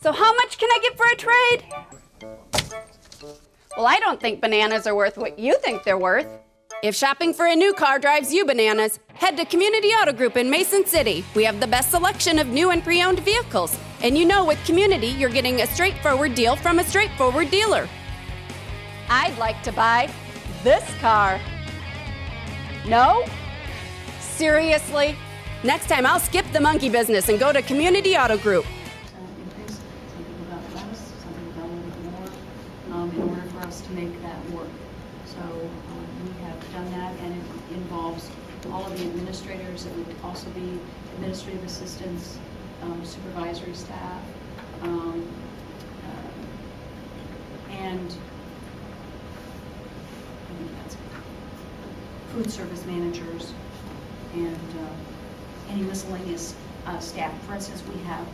So how much can I get for a trade? Well, I don't think bananas are worth what you think they're worth. If shopping for a new car drives you bananas, head to Community Auto Group in Mason City. We have the best selection of new and pre-owned vehicles. And you know, with Community, you're getting a straightforward deal from a straightforward dealer. I'd like to buy this car. No? Seriously? Next time I'll skip the monkey business and go to Community Auto Group. Increase. Some people got less, some people got a little bit more, in order for us to make that work. So we have done that, and it involves all of the administrators. It would also be administrative assistants, supervisory staff, and I think that's it. Food service managers, and any miscellaneous staff. For instance, we have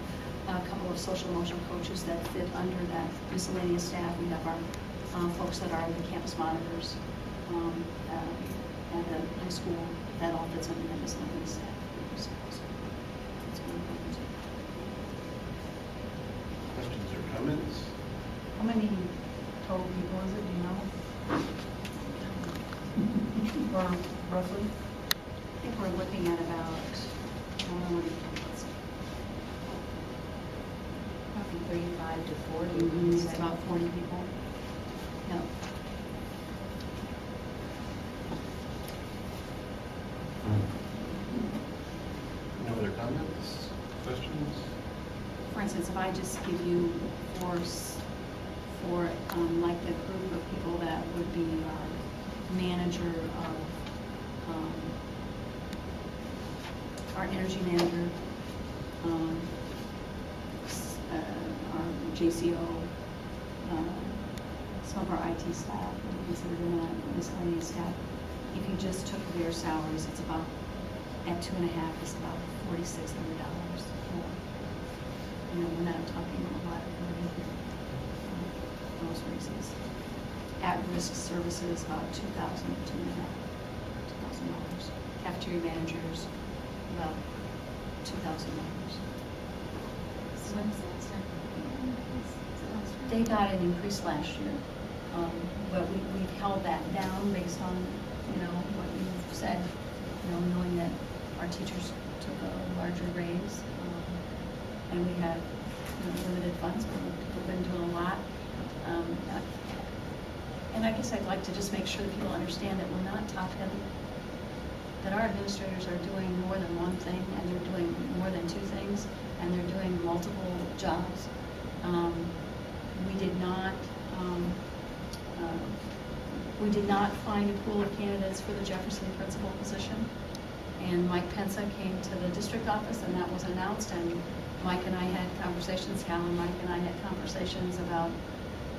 a couple of social emotional coaches that fit under that miscellaneous staff. We have our folks that are the campus monitors at the high school. That all fits under that miscellaneous staff. So that's one of those. Questions or comments? How many total people is it, do you know? Or roughly? I think we're looking at about, Probably 35 to 40. it's about 40 people. No. No other comments? Questions? For instance, if I just give you for like the group of people that would be our manager of our energy manager, our JCO, some of our IT staff, what we consider in that miscellaneous staff. If you just took their salaries, it's about, at 2.5, it's about $4,600 more. You know, we're not talking a lot of money here. Those raises. At-risk services, about $2,000. Cafeteria managers, about $2,000. When was the last time? They got an increase last year, but we've held that down based on, you know, what you've said, you know, knowing that our teachers took a larger raise, and we have, you know, limited funds, but we've been doing a lot. And I guess I'd like to just make sure that people understand that we're not top-heavy, that our administrators are doing more than one thing, and they're doing more than two things, and they're doing multiple jobs. We did not find a pool of candidates for the Jefferson principal position, and Mike Pensa came to the district office, and that was announced, and Mike and I had conversations, Cal and Mike and I had conversations about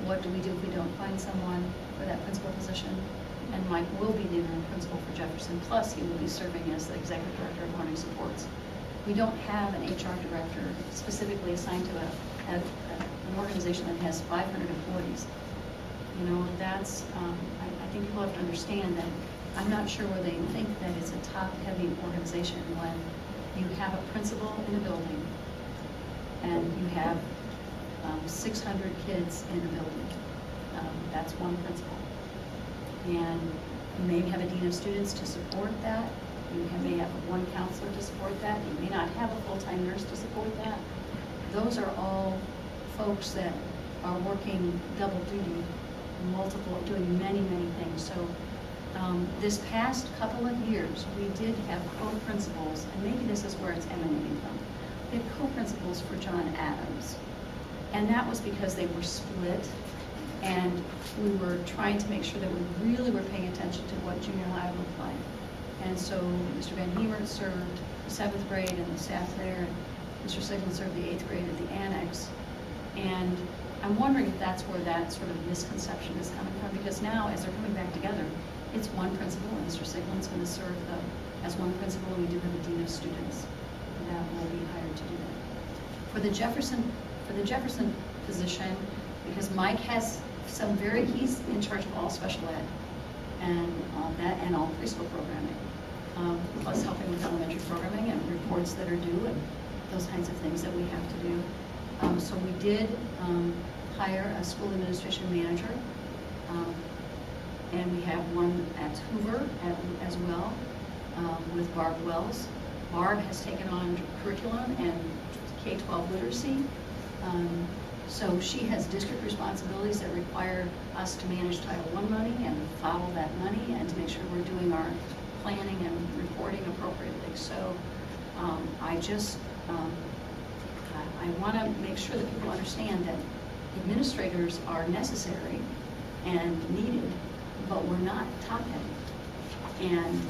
what do we do if we don't find someone for that principal position. And Mike will be the interim principal for Jefferson, plus he will be serving as the executive director of learning supports. We don't have an HR director specifically assigned to an organization that has 500 employees. You know, that's, I think people have to understand that I'm not sure where they think that it's a top-heavy organization when you have a principal in a building and you have 600 kids in the building. That's one principal. And you may have a dean of students to support that. You may have one counselor to support that. You may not have a full-time nurse to support that. Those are all folks that are working double duty, doing many, many things. So this past couple of years, we did have co-principals, and maybe this is where it's emanating from. We had co-principals for John Adams. And that was because they were split, and we were trying to make sure that we really were paying attention to what junior high looked like. And so Mr. Van Hemert served the 7th grade and the staff there, and Mr. Sigmund served the 8th grade at the annex. And I'm wondering if that's where that sort of misconception is coming from, because now as they're coming back together, it's one principal, and Mr. Sigmund's going to serve as one principal, and we do have a dean of students that will be hired to do that. For the Jefferson position, because Mike has he's in charge of all special ed and all preschool programming. plus helping with elementary programming and reports that are due and those kinds of things that we have to do. So we did hire a school administration manager, and we have one at Hoover as well, with Barb Wells. Barb has taken on curriculum and K-12 literacy. So she has district responsibilities that require us to manage Title I money and follow that money and to make sure we're doing our planning and reporting appropriately. So I want to make sure that people understand that administrators are necessary and needed, but we're not top-heavy. And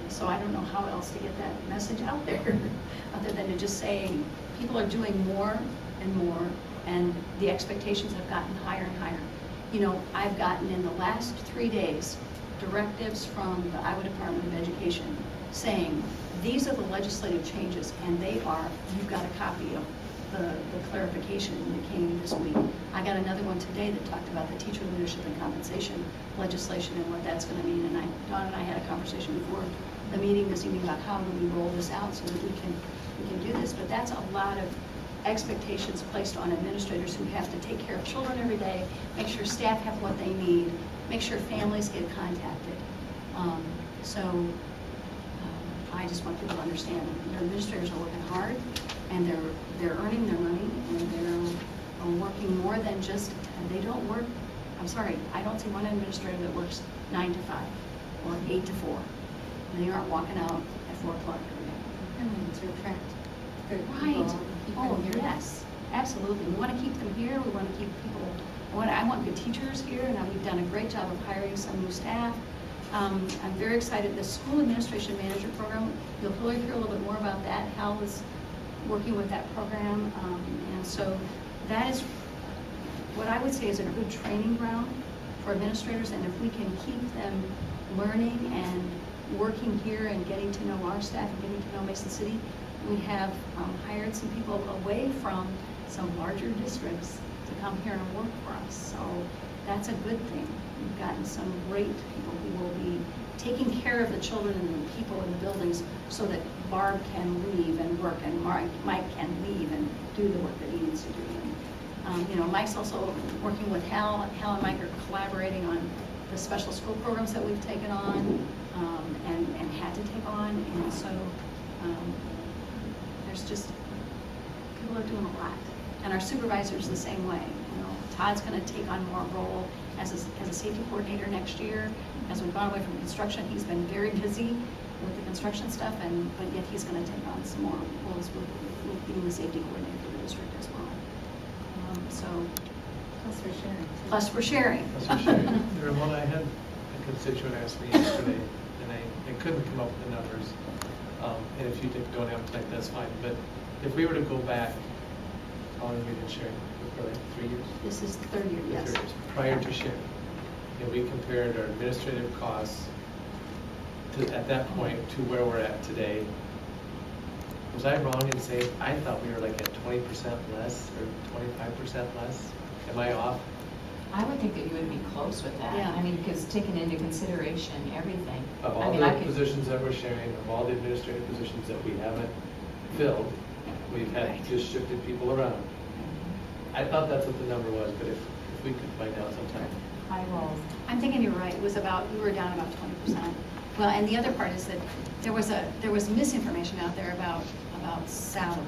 so I don't know how else to get that message out there, other than to just say people are doing more and more, and the expectations have gotten higher and higher. You know, I've gotten in the last 3 days directives from the Iowa Department of Education saying, these are the legislative changes, and they are, you've got a copy of the clarification that came this week. I got another one today that talked about the teacher leadership and compensation legislation and what that's going to mean. And Dawn and I had a conversation before the meeting this evening about how do we roll this out so that we can do this. But that's a lot of expectations placed on administrators who have to take care of children every day, make sure staff have what they need, make sure families get contacted. I just want people to understand that administrators are working hard, and they're earning their money, and they're working more than just, they don't work, I'm sorry, I don't see one administrator that works 9 to 5 or 8 to 4. They aren't walking out at 4 o'clock every day. And to attract good Right. people. Keep them Oh, here. yes, absolutely. We want to keep them here. We want to keep people, I want good teachers here, and we've done a great job of hiring some new staff. I'm very excited. The school administration manager program, you'll probably hear a little bit more about that. Hal is working with that program, and so that is what I would say is a good training ground for administrators, and if we can keep them learning and working here and getting to know our staff and getting to know Mason City, we have hired some people away from some larger districts to come here and work for us. So that's a good thing. We've gotten some great people who will be taking care of the children and the people in the buildings so that Barb can leave and work, and Mike can leave and do the work that he needs to do. And, Mike's also working with Hal. Hal and Mike are collaborating on the special school programs that we've taken on and had to take on. And so there's just, people are doing a lot. And our supervisors the same way. Todd's going to take on more role as a safety coordinator next year. As we've gone away from construction, he's been very busy with the construction stuff, but yet he's going to take on some more roles with being the safety coordinator for the district as well. Plus we're sharing. Plus we're sharing. That's for sure. Ramona, I had a constituent ask me yesterday, and I couldn't come up with the numbers. And if you don't have to type, that's fine. But if we were to go back, how long have we been sharing? For 3 years? This is the third year, yes. 3 years. Prior to sharing, and we compared our administrative costs at that point to where we're at today. Was I wrong in saying I thought we were like at 20% less or 25% less? Am I off? I would think that you would be close with that. Yeah. I mean, because taking into consideration everything. Of all the positions that we're sharing, of all the administrative positions that we haven't filled, we've had just shifted people around. I thought that's what the number was, but if we could find out sometime. I will. I'm thinking you're right. It was we were down about 20%. Well, and the other part is that there was misinformation out there about salary.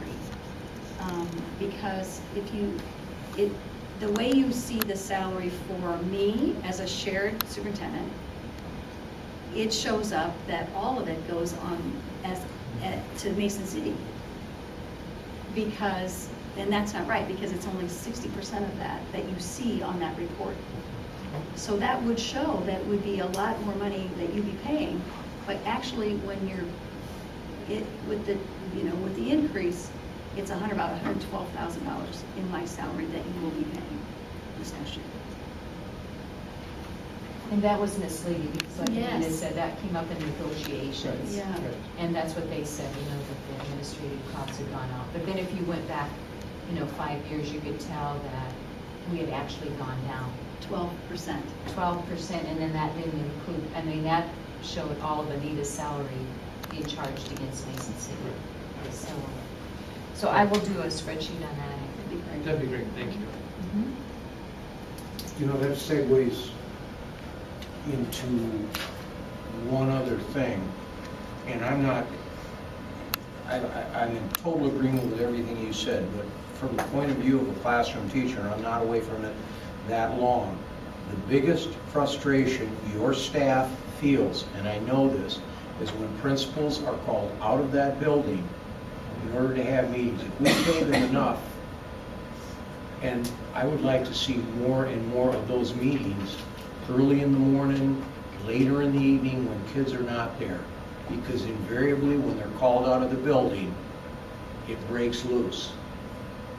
Because the way you see the salary for me as a shared superintendent, it shows up that all of it goes on to Mason City. And that's not right, because it's only 60% of that you see on that report. So that would show that would be a lot more money that you'd be paying, but actually when with the increase, it's about $112,000 in my salary that you will be paying this next year. And that was misleading, because like Yes. Amanda said, that came up in negotiations. Yeah. Right. And that's what they said, that the administrative costs had gone up. But then if you went back, 5 years, you could tell that we had actually gone down 12%. 12%, and then that didn't include, showed all of Anita's salary being charged against Mason City. So I will do a spreadsheet on that. That'd be great, thank you. You know, that segues into one other thing, and I'm in total agreement with everything you said, but from the point of view of a classroom teacher, and I'm not away from it that long, the biggest frustration your staff feels, and I know this, is when principals are called out of that building in order to have meetings. If we pay them enough, and I would like to see more and more of those meetings early in the morning, later in the evening when kids are not there. Because invariably when they're called out of the building, it breaks loose.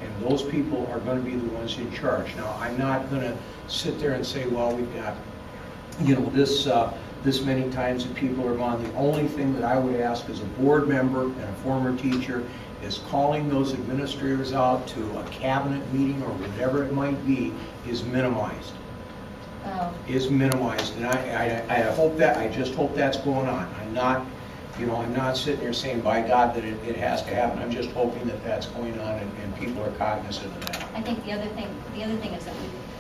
And those people are going to be the ones in charge. Now, I'm not going to sit there and say, well, we've got, you know, this many times that people are gone. The only thing that I would ask as a board member and a former teacher is calling those administrators out to a cabinet meeting or whatever it might be is minimized. Is minimized, and I hope that, I just hope that's going on. I'm not, you know, I'm not sitting there saying, by God, that it has to happen. I'm just hoping that that's going on and people are cognizant of that. I think the other thing is that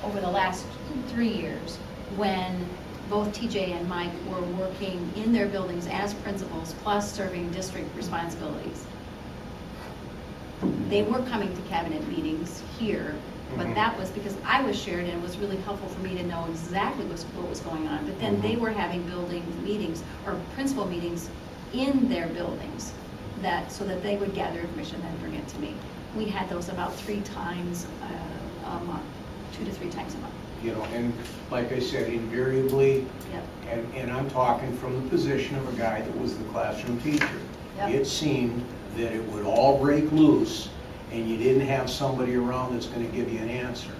over the last 3 years, when both TJ and Mike were working in their buildings as principals, plus serving district responsibilities, they were coming to cabinet meetings here, but that was because I was shared, and it was really helpful for me to know exactly what was going on. But then they were having building meetings or principal meetings in their buildings, so that they would gather information and then bring it to me. We had those about 3 times a month, 2 to 3 times a month. You know, and like I said, invariably, Yep. and I'm talking from the position of a guy that was the classroom teacher. Yep. It seemed that it would all break loose and you didn't have somebody around that's going to give you an answer.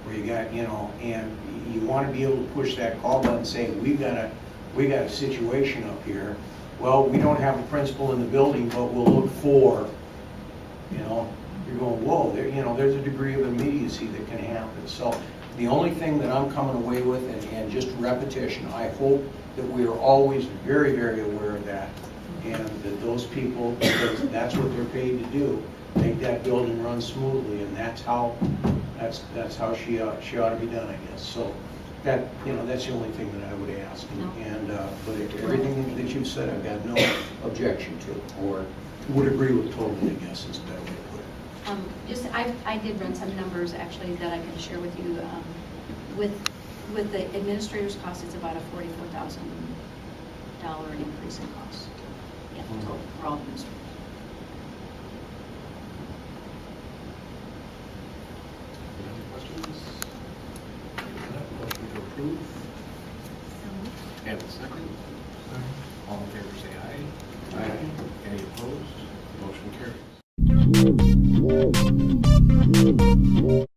Where you got, you know, and you want to be able to push that call button and say, we got a situation up here. Well, we don't have a principal in the building, but we'll look for, you know, you're going, whoa, there, you know, there's a degree of immediacy that can happen. So the only thing that I'm coming away with, and just repetition, I hope that we are always very, very aware of that. And that those people, because that's what they're paid to do, make that building run smoothly, and that's how she ought to be done, I guess. So that, you know, that's the only thing that I would ask. And but everything that you've said, I've got no objection to, or would agree with totally, I guess is a better way to put it. I did run some numbers actually that I can share with you. With the administrator's cost, it's about a $44,000 increase in cost. Yeah, total for all administrators. Any other questions? Motion to approve. And a second. All in favor say aye. Aye. Any opposed? Motion carries.